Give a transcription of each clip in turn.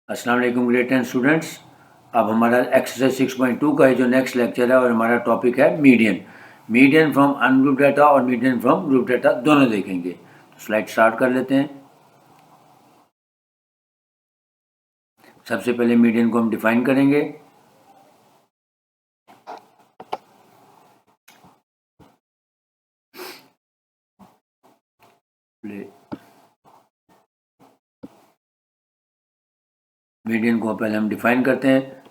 अस्सलाम वालेकुम grade 10 students. अब हमारा एक्सरसाइज 6.2 का जो नेक्स्ट लेक्चर है और हमारा टॉपिक है मीडियन फ्रॉम अनग्रुप डाटा और मीडियन फ्रॉम ग्रुप डाटा दोनों देखेंगे। तो स्लाइड स्टार्ट कर लेते हैं। सबसे पहले मीडियन को हम डिफाइन करेंगे। मीडियन को पहले हम डिफाइन करते हैं।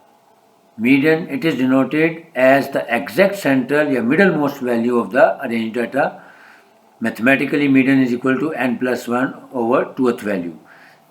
Median it is denoted as the exact central या middle most value of the arrange data. Mathematically median is equal to n+1 over 2th value.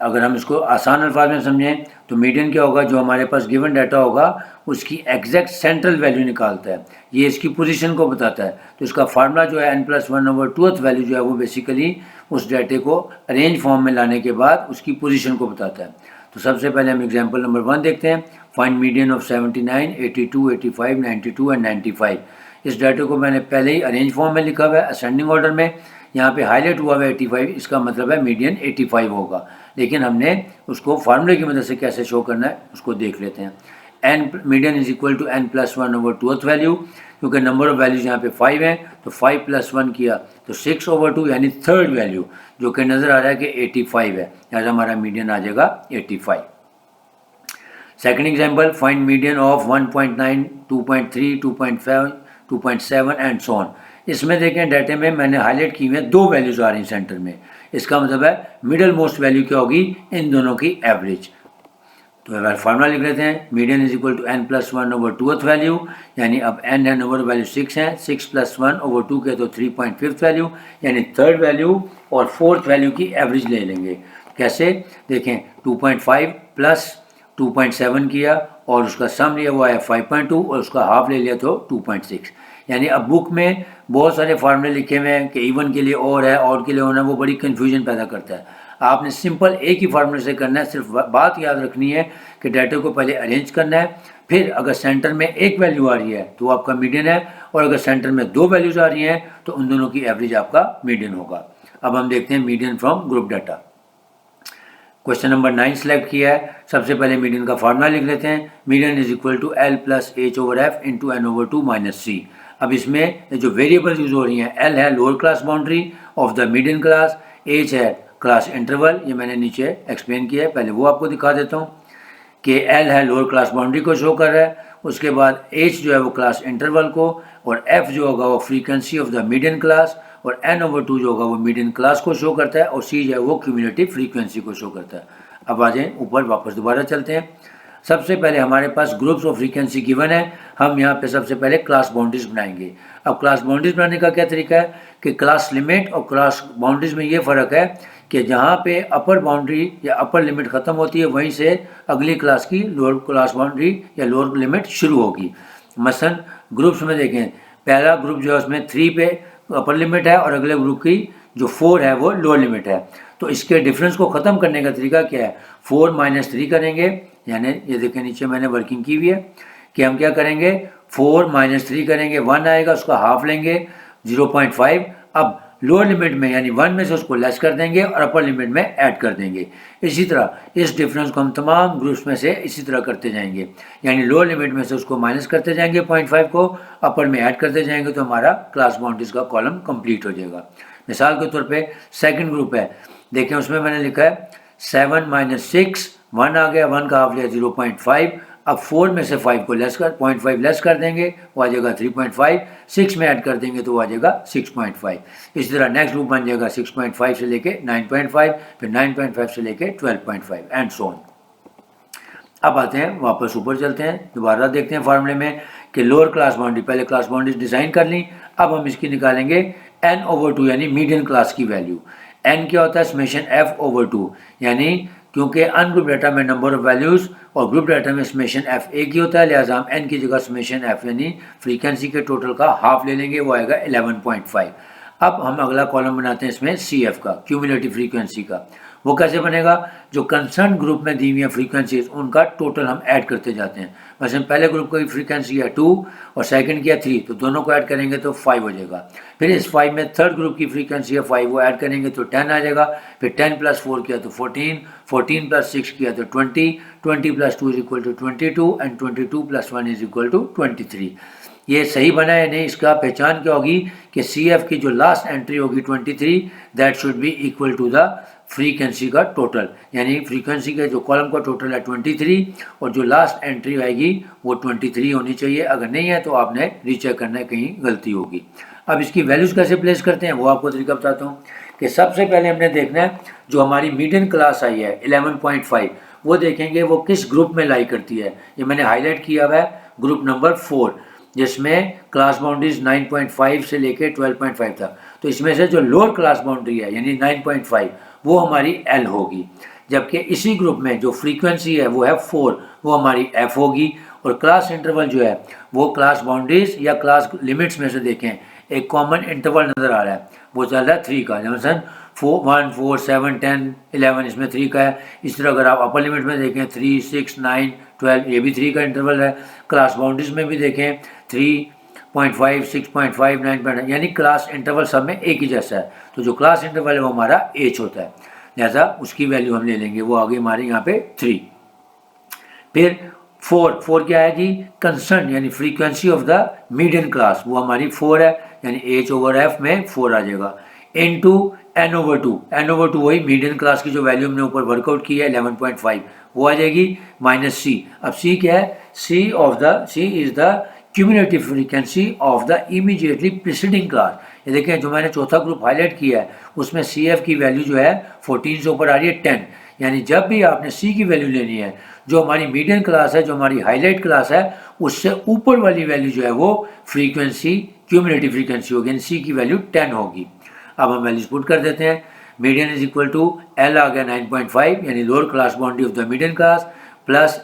अगर हम इसको आसान अल्फाज में समझें तो मीडियन क्या होगा, जो हमारे पास गिवन डाटा होगा उसकी एग्जैक्ट सेंट्रल वैल्यू निकालता है, ये इसकी पोजीशन को बताता है। तो इसका फार्मूला जो है n+1 ओवर 2th वैल्यू जो है वो बेसिकली उस डाटे को अरेंज फॉर्म में लाने के बाद उसकी पोजीशन को बताता है। तो सबसे पहले हम एग्जांपल नंबर 1 देखते हैं। Find median of 79, 82, 85, 92 and 95। इस डाटे को मैंने पहले ही अरेंज फॉर्म में लिखा हुआ है असेंडिंग ऑर्डर में। यहाँ पे हाईलाइट हुआ है 85, इसका मतलब है मीडियन 85 होगा, लेकिन हमने उसको फार्मूले की मदद से कैसे शो करना है उसको देख लेते हैं। N median is equal to n+1 over 2th value. क्योंकि नंबर ऑफ वैल्यूज यहाँ पे 5 हैं तो 5 + 1 किया तो 6 ओवर 2 यानी थर्ड वैल्यू, जो कि नज़र आ रहा है कि 85 है, यानी हमारा मीडियन आ जाएगा 85। Second example, find median of 1.9, 2.3, 2.5, 2.7 and so on. इसमें देखें डाटे में मैंने हाईलाइट की हुई है दो वैल्यूज आ रही हैं सेंटर में। इसका मतलब है मिडल मोस्ट वैल्यू क्या होगी, इन दोनों की एवरेज। तो फार्मूला लिख लेते हैं। Median is equal to n+1 over 2th value, यानी अब n है, नंबर वैल्यू 6 है, 6 + 1 ओवर 2 के तो 3.5th वैल्यू यानी थर्ड वैल्यू, और फोर्थ वैल्यू की एवरेज ले लेंगे। कैसे देखें, 2.5 + 2.7 किया और उसका सम लिया हुआ है 5.2 और उसका हाफ ले लिया तो 2.6। यानी अब बुक में बहुत सारे फार्मूले लिखे हुए हैं कि इवन के लिए और है, ऑड के लिए होना, वो बड़ी कन्फ्यूजन पैदा करता है। आपने सिंपल एक ही फार्मूले से करना है। सिर्फ बात याद रखनी है कि डाटा को पहले अरेंज करना है, फिर अगर सेंटर में एक वैल्यू आ रही है तो आपका मीडियन है, और अगर सेंटर में दो वैल्यूज आ रही हैं तो उन दोनों की एवरेज आपका मीडियन होगा। अब हम देखते हैं median from group data. Question number 9 select किया है। सबसे पहले मीडियन का फार्मूला लिख लेते हैं। Median is equal to L + H over F into N over 2 - C। अब इसमें जो वेरिएबल यूज हो रही हैं, L है lower class boundary of the median class, H है क्लास इंटरवल, ये मैंने नीचे एक्सप्लेन किया है, पहले वो आपको दिखा देता हूँ कि L है लोअर क्लास बाउंड्री को शो कर रहा है, उसके बाद H जो है वो क्लास इंटरवल को, और F जो होगा वो frequency of the median class, और N ओवर 2 जो होगा वो मीडियन क्लास को शो करता है, और C जो है वो क्यूमुलेटिव फ्रीक्वेंसी को शो करता है। अब आ जाए ऊपर, वापस दोबारा चलते हैं। सबसे पहले हमारे पास ग्रुप्स ऑफ फ्रीक्वेंसी गिवन है। हम यहाँ पे सबसे पहले क्लास बाउंड्रीज बनाएंगे। अब क्लास बाउंड्रीज बनाने का क्या तरीका है कि क्लास लिमिट और क्लास बाउंड्रीज में ये फ़र्क है कि जहाँ पे अपर बाउंड्री या अपर लिमिट ख़त्म होती है वहीं से अगली क्लास की लोअर क्लास बाउंड्री या लोअर लिमिट शुरू होगी। मसलन ग्रुप्स में देखें, पहला ग्रुप जो है उसमें 3 पे अपर लिमिट है और अगले ग्रुप की जो 4 है वो लोअर लिमिट है। तो इसके डिफरेंस को ख़त्म करने का तरीका क्या है, 4 - 3 करेंगे। यानी ये देखें नीचे मैंने वर्किंग की हुई है कि हम क्या करेंगे, 4 - 3 करेंगे, 1 आएगा, उसका हाफ लेंगे 0.5। अब लोअर लिमिट में यानी 1 में से उसको लेस कर देंगे और अपर लिमिट में ऐड कर देंगे। इसी तरह इस डिफरेंस को हम तमाम ग्रुप्स में से इसी तरह करते जाएंगे, यानी लोअर लिमिट में से उसको माइनस करते जाएंगे 0.5 को, अपर में ऐड करते जाएंगे, तो हमारा क्लास बाउंड्रीज का कॉलम कंप्लीट हो जाएगा। मिसाल के तौर पे सेकंड ग्रुप है, देखें उसमें मैंने लिखा है 7 - 6, 1 आ गया, 1 का हाफ लिया 0.5। अब 4 में से 5 को लेस कर 0.5 लेस कर देंगे, वो आ जाएगा 3.5, 6 में ऐड कर देंगे तो वो आ जाएगा 6.5। इसी तरह नेक्स्ट ग्रुप बन जाएगा 6.5 से लेके 9.5, फिर 9.5 से लेके 12.5 एंड सो ऑन। अब आते हैं वापस ऊपर चलते हैं, दोबारा देखते हैं फार्मूले में कि लोअर क्लास बाउंड्री, पहले क्लास बाउंड्री डिज़ाइन कर ली। अब हम इसकी निकालेंगे N ओवर 2 यानी मीडियन क्लास की वैल्यू। N क्या होता है, समेशन F ओवर 2, यानी क्योंकि अनग्रुप डाटा में नंबर ऑफ वैल्यूज़ और ग्रुप डाटा में समेशन F एक ही होता है, लिहाजा हम N की जगह समेशन F यानी फ्रीक्वेंसी के टोटल का हाफ ले लेंगे, वो आएगा 11.5। अब हम अगला कॉलम बनाते हैं इसमें CF का, क्यूमुलेटिव फ्रीक्वेंसी का। वो कैसे बनेगा, जो कंसर्न ग्रुप में दी हुई है फ्रीक्वेंसीज उनका टोटल हम ऐड करते जाते हैं। वैसे पहले ग्रुप की फ्रीक्वेंसी है 2 और सेकंड की है 3, तो दोनों को ऐड करेंगे तो 5 हो जाएगा। फिर इस 5 में थर्ड ग्रुप की फ्रीक्वेंसी है 5, वो ऐड करेंगे तो 10 आ जाएगा। फिर 10 + 4 किया तो 14, 14 + 6 किया तो 20, 20 + 2 = 22 एंड 22 + 1 = 23। ये सही बना है नहीं, इसका पहचान क्या होगी कि CF की जो लास्ट एंट्री होगी 23, that should be equal to the frequency का टोटल, यानी फ्रीक्वेंसी के जो कॉलम का टोटल है 23 और जो लास्ट एंट्री आएगी वो 23 होनी चाहिए। अगर नहीं है तो आपने रीचेक करना है, कहीं गलती होगी। अब इसकी वैल्यूज़ कैसे प्लेस करते हैं वो आपको तरीका बताता हूँ कि सबसे पहले हमने देखना है जो हमारी मीडियन क्लास आई है 11.5, वो देखेंगे वो किस ग्रुप में लाई करती है। ये मैंने हाईलाइट किया हुआ है ग्रुप नंबर 4, जिसमें क्लास बाउंड्रीज 9.5 से लेकर 12.5 तक। तो इसमें से जो लोअर क्लास बाउंड्री है यानी 9.5 वो हमारी L होगी, जबकि इसी ग्रुप में जो फ्रीक्वेंसी है वो है 4, वो हमारी F होगी। और क्लास इंटरवल जो है वो क्लास बाउंड्रीज या क्लास लिमिट्स में से देखें एक कॉमन इंटरवल नज़र आ रहा है, वो चल रहा है 3 का, जैसे 1, 4, 7, 10, 11 इसमें 3 का है। इस तरह अगर आप अपर लिमिट में देखें 3, 6, 9, 12 ये भी 3 का इंटरवल है। क्लास बाउंड्रीज में भी देखें 3.5, 6.5, 9, यानी क्लास इंटरवल सब में एक ही जैसा है। तो जो क्लास इंटरवल है वो हमारा H होता है, जैसा उसकी वैल्यू हम ले लेंगे, वो आगे हमारे यहाँ पे 3। फिर 4 क्या है जी, कंसर्न यानी frequency of the median class, वो हमारी 4 है, यानी H/F में 4 आ जाएगा। इनटू N/2 वही मीडियन क्लास की जो वैल्यू हमने ऊपर वर्कआउट की है 11.5 वो आ जाएगी -C। अब C क्या है, C is the cumulative frequency of the immediately preceding class. ये देखें जो मैंने चौथा ग्रुप हाईलाइट किया है उसमें CF की वैल्यू जो है 14 से ऊपर आ रही है 10, यानी जब भी आपने C की वैल्यू लेनी है जो हमारी मीडियन क्लास है, जो हमारी हाईलाइट क्लास है, उससे ऊपर वाली वैल्यू जो है वो फ्रीक्वेंसी क्यूमुलेटिव फ्रीक्वेंसी होगी, यानी C की वैल्यू 10 होगी। अब हम वैल्यूज पुट कर देते हैं। Median is equal to L आ गया 9.5 यानी lower class boundary of the median class plus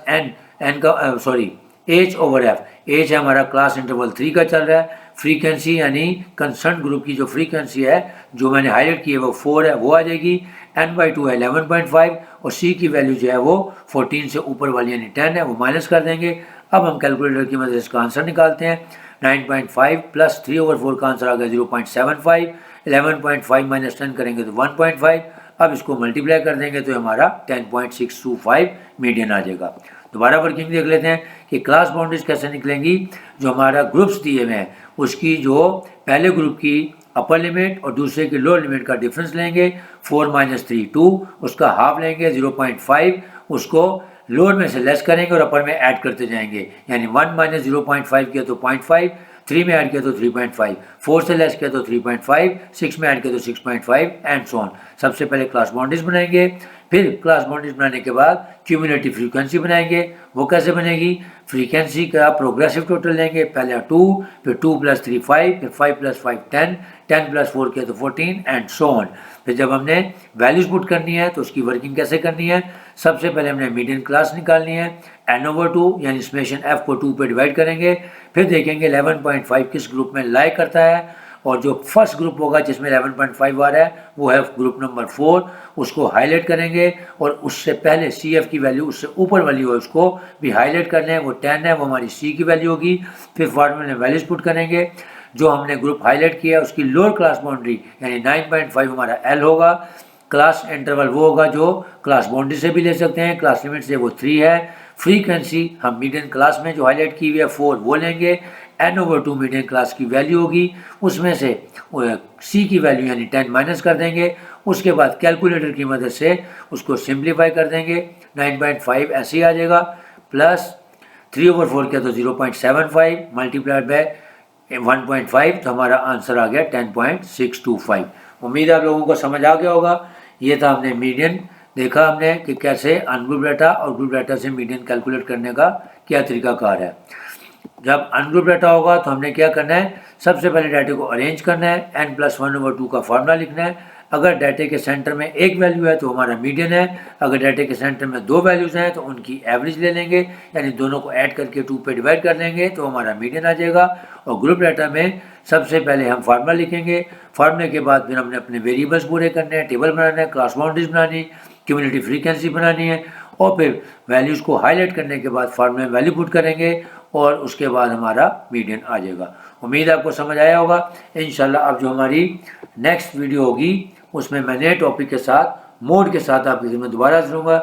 H/F। H है हमारा क्लास इंटरवल 3 का चल रहा है। फ्रीक्वेंसी यानी कंसर्न ग्रुप की जो फ्रीक्वेंसी है जो मैंने हाईलाइट की है वो 4 है, वो आ जाएगी। N/2 है 11.5 और C की वैल्यू जो है वो 14 से ऊपर वाली यानी 10 है, वो माइनस कर देंगे। अब हम कैलकुलेटर की मदद से इसका आंसर निकालते हैं। 9.5 + 3/4 का आंसर आ गया 0.75। 11.5 - 10 करेंगे तो 1.5। अब इसको मल्टीप्लाई कर देंगे तो हमारा 10.625 मीडियन आ जाएगा। दोबारा वर्किंग देख लेते हैं कि क्लास बाउंड्रीज कैसे निकलेंगी। जो हमारा ग्रुप्स दिए हुए हैं उसकी जो पहले ग्रुप की अपर लिमिट और दूसरे की लोअर लिमिट का डिफरेंस लेंगे। 4 - 3 2, उसका हाफ लेंगे 0.5, उसको लोअर में से लेस करेंगे और अपर में ऐड करते जाएंगे, यानी 1 - 0.5 किया तो 0.5, 3 में ऐड किया तो 3.5, 4 से लेस किया तो 3.5, 6 में ऐड किया तो 6.5 एंड सो ऑन। सबसे पहले क्लास बाउंड्रीज बनाएंगे, फिर क्लास बाउंड्रीज बनाने के बाद क्यूमुलेटिव फ्रीक्वेंसी बनाएंगे। वो कैसे बनेगी, फ्रीक्वेंसी का प्रोग्रेसिव टोटल लेंगे, पहले 2, फिर 2 + 3 5, फिर 5 + 5 10, 10 + 4 किया तो 14 एंड सो ऑन। फिर जब हमने वैल्यूज पुट करनी है तो उसकी वर्किंग कैसे करनी है। सबसे पहले हमने मीडियन क्लास निकालनी है, N/2 यानी समेशन F को 2 पे डिवाइड करेंगे। फिर देखेंगे 11.5 किस ग्रुप में लाई करता है, और जो फर्स्ट ग्रुप होगा जिसमें 11.5 आ रहा है वो है ग्रुप नंबर 4, उसको हाईलाइट करेंगे। और उससे पहले CF की वैल्यू उससे ऊपर वाली हो उसको भी हाईलाइट कर लें, वो 10 है, वो हमारी C की वैल्यू होगी। फिर फॉर्मूले में वैल्यूज पुट करेंगे। जो हमने ग्रुप हाईलाइट किया है उसकी लोअर क्लास बाउंड्री यानी 9.5 हमारा L होगा। क्लास इंटरवल वो होगा जो क्लास बाउंड्री से भी ले सकते हैं, क्लास लिमिट से वो 3 है। फ्रीक्वेंसी हम मीडियन क्लास में जो हाईलाइट की हुई है 4 वो लेंगे। N/2 मीडियन क्लास की वैल्यू होगी, उसमें से C की वैल्यू यानी 10 माइनस कर देंगे। उसके बाद कैलकुलेटर की मदद से उसको सिंप्लीफाई कर देंगे। 9.5 ऐसे ही आ जाएगा, प्लस 3/4 किया तो 0.75 मल्टीप्लाइड बाय 1.5, तो हमारा आंसर आ गया 10.625। उम्मीद है आप लोगों को समझ आ गया होगा। ये था हमने मीडियन देखा हमने कि कैसे अनग्रुप डाटा और ग्रुप डाटा से मीडियन कैलकुलेट करने का क्या तरीकाकार है। जब अनग्रुप डाटा होगा तो हमने क्या करना है, सबसे पहले डाटे को अरेंज करना है, n+1/2 का फॉर्मूला लिखना है। अगर डाटे के सेंटर में एक वैल्यू है तो हमारा मीडियन है, अगर डाटे के सेंटर में 2 वैल्यूज़ हैं तो उनकी एवरेज ले लेंगे, यानी दोनों को ऐड करके 2 पे डिवाइड कर लेंगे तो हमारा मीडियन आ जाएगा। और ग्रुप डाटा में सबसे पहले हम फार्मूला लिखेंगे, फार्मूले के बाद फिर हमने अपने वेरिएबल्स पूरे करने हैं, टेबल बनाना है, क्लास बाउंड्रीज बनानी, क्यूमुलेटिव फ्रीक्वेंसी बनानी है और फिर वैल्यूज़ को हाईलाइट करने के बाद फॉर्मूले में वैल्यू पुट करेंगे और उसके बाद हमारा मीडियन आ जाएगा। उम्मीद है आपको समझ आया होगा। इंशाल्लाह अब जो हमारी नेक्स्ट वीडियो होगी उसमें मैं नए टॉपिक के साथ मोड के साथ आपकी खिदमत दोबारा करूँगा।